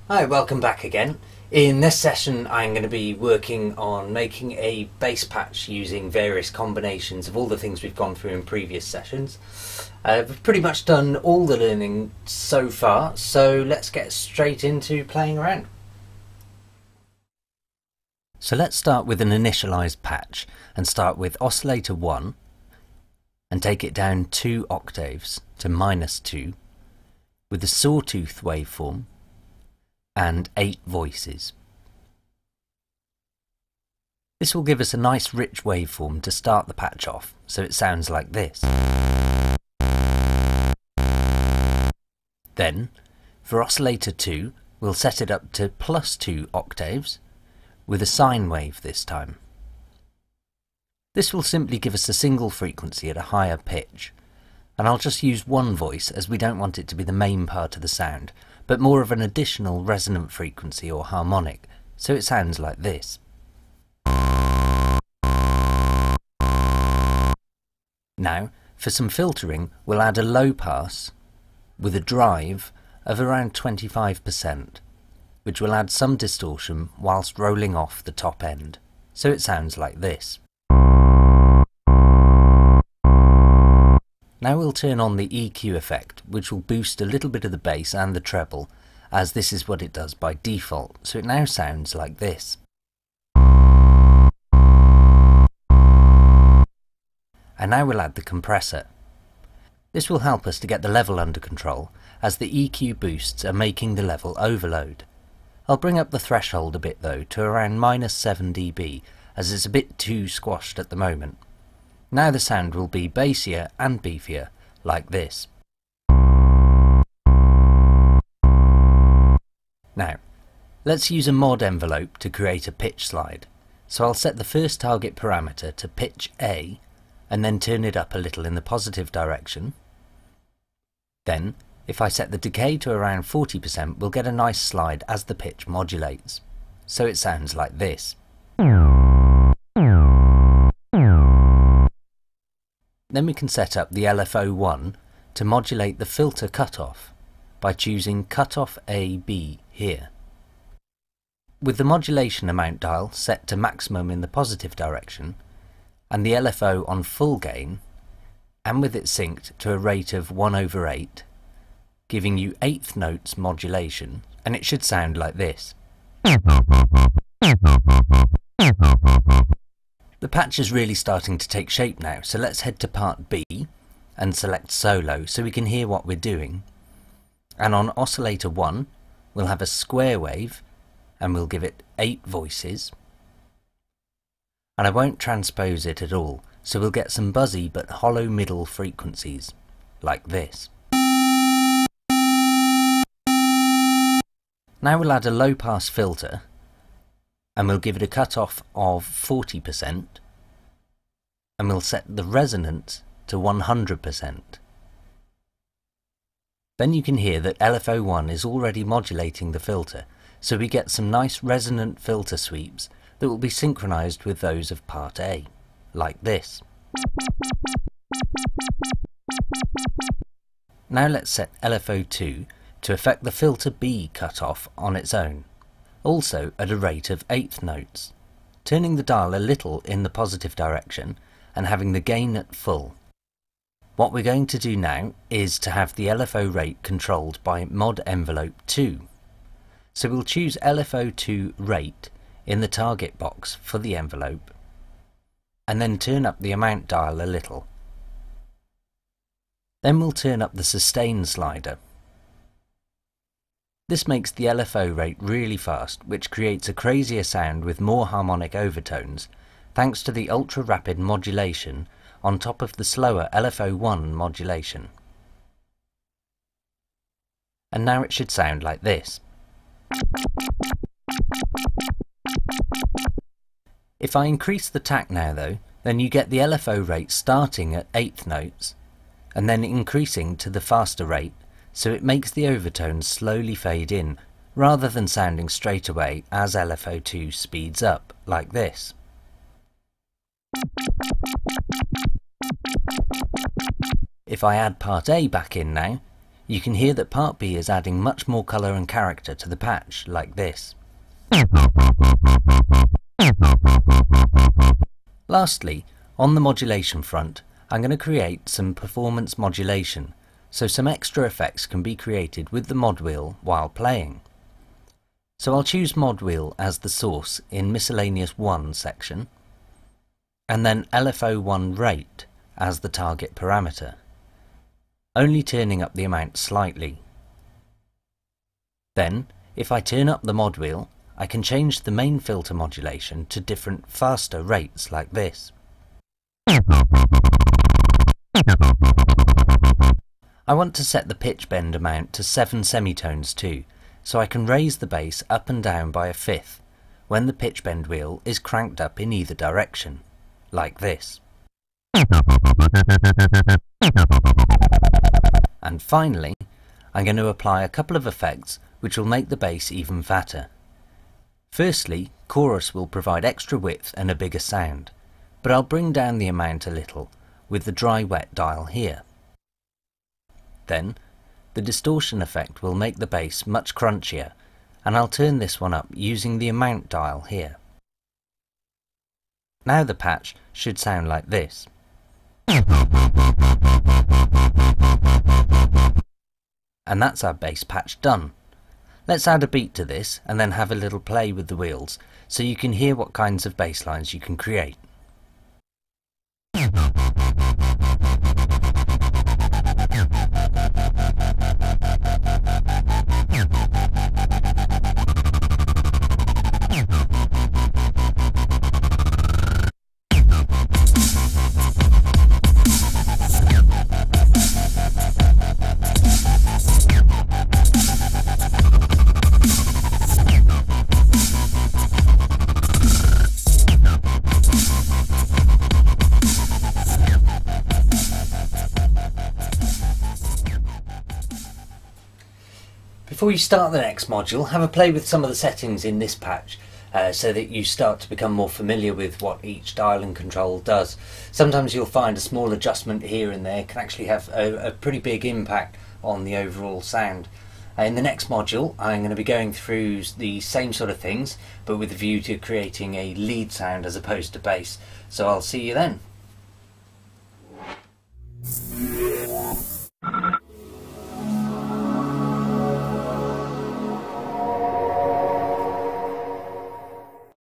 Hi, welcome back again. In this session I'm going to be working on making a bass patch using various combinations of all the things we've gone through in previous sessions. We've pretty much done all the learning so far, so let's get straight into playing around. So let's start with an initialized patch and start with oscillator 1 and take it down 2 octaves to -2 with a sawtooth waveform and 8 voices. This will give us a nice rich waveform to start the patch off, so it sounds like this. Then, for oscillator 2, we'll set it up to +2 octaves, with a sine wave this time. This will simply give us a single frequency at a higher pitch, and I'll just use one voice as we don't want it to be the main part of the sound, but more of an additional resonant frequency or harmonic, so it sounds like this. Now, for some filtering, we'll add a low pass with a drive of around 25%, which will add some distortion whilst rolling off the top end, so it sounds like this. Now we'll turn on the EQ effect, which will boost a little bit of the bass and the treble, as this is what it does by default, so it now sounds like this. And now we'll add the compressor. This will help us to get the level under control, as the EQ boosts are making the level overload. I'll bring up the threshold a bit though, to around -7 dB, as it's a bit too squashed at the moment. Now the sound will be bassier and beefier, like this. Now, let's use a mod envelope to create a pitch slide. So I'll set the first target parameter to pitch A, and then turn it up a little in the positive direction. Then, if I set the decay to around 40%, we'll get a nice slide as the pitch modulates. So it sounds like this. Then we can set up the LFO1 to modulate the filter cutoff by choosing cutoff AB here. With the modulation amount dial set to maximum in the positive direction and the LFO on full gain, and with it synced to a rate of 1/8, giving you 1/8 notes modulation, and it should sound like this. The patch is really starting to take shape now, so let's head to part B and select solo so we can hear what we're doing. And on oscillator 1 we'll have a square wave and we'll give it 8 voices. And I won't transpose it at all, so we'll get some buzzy but hollow middle frequencies, like this. Now we'll add a low pass filter and we'll give it a cutoff of 40%, and we'll set the resonance to 100%. Then you can hear that LFO1 is already modulating the filter, so we get some nice resonant filter sweeps that will be synchronized with those of part A, like this. Now let's set LFO2 to affect the filter B cutoff on its own, also at a rate of 1/8 notes, turning the dial a little in the positive direction and having the gain at full. What we're going to do now is to have the LFO rate controlled by mod envelope 2. So we'll choose LFO2 rate in the target box for the envelope, and then turn up the amount dial a little. Then we'll turn up the sustain slider. This makes the LFO rate really fast, which creates a crazier sound with more harmonic overtones, thanks to the ultra-rapid modulation on top of the slower LFO1 modulation. And now it should sound like this. If I increase the tack now though, then you get the LFO rate starting at 1/8 notes, and then increasing to the faster rate, so it makes the overtones slowly fade in, rather than sounding straight away as LFO2 speeds up, like this. If I add part A back in now, you can hear that part B is adding much more colour and character to the patch, like this. Lastly, on the modulation front, I'm going to create some performance modulation, so some extra effects can be created with the mod wheel while playing. So I'll choose mod wheel as the source in miscellaneous 1 section, and then LFO1 rate as the target parameter, only turning up the amount slightly. Then, if I turn up the mod wheel, I can change the main filter modulation to different faster rates like this. I want to set the pitch bend amount to 7 semitones too, so I can raise the bass up and down by 1/5 when the pitch bend wheel is cranked up in either direction, like this. And finally, I'm going to apply a couple of effects which will make the bass even fatter. Firstly, chorus will provide extra width and a bigger sound, but I'll bring down the amount a little with the dry-wet dial here. Then, the distortion effect will make the bass much crunchier, and I'll turn this one up using the amount dial here. Now the patch should sound like this. And that's our bass patch done. Let's add a beat to this and then have a little play with the wheels so you can hear what kinds of bass lines you can create. Before you start the next module, have a play with some of the settings in this patch so that you start to become more familiar with what each dial and control does. Sometimes you'll find a small adjustment here and there can actually have a pretty big impact on the overall sound. In the next module, I'm going to be going through the same sort of things, but with a view to creating a lead sound as opposed to bass. So I'll see you then.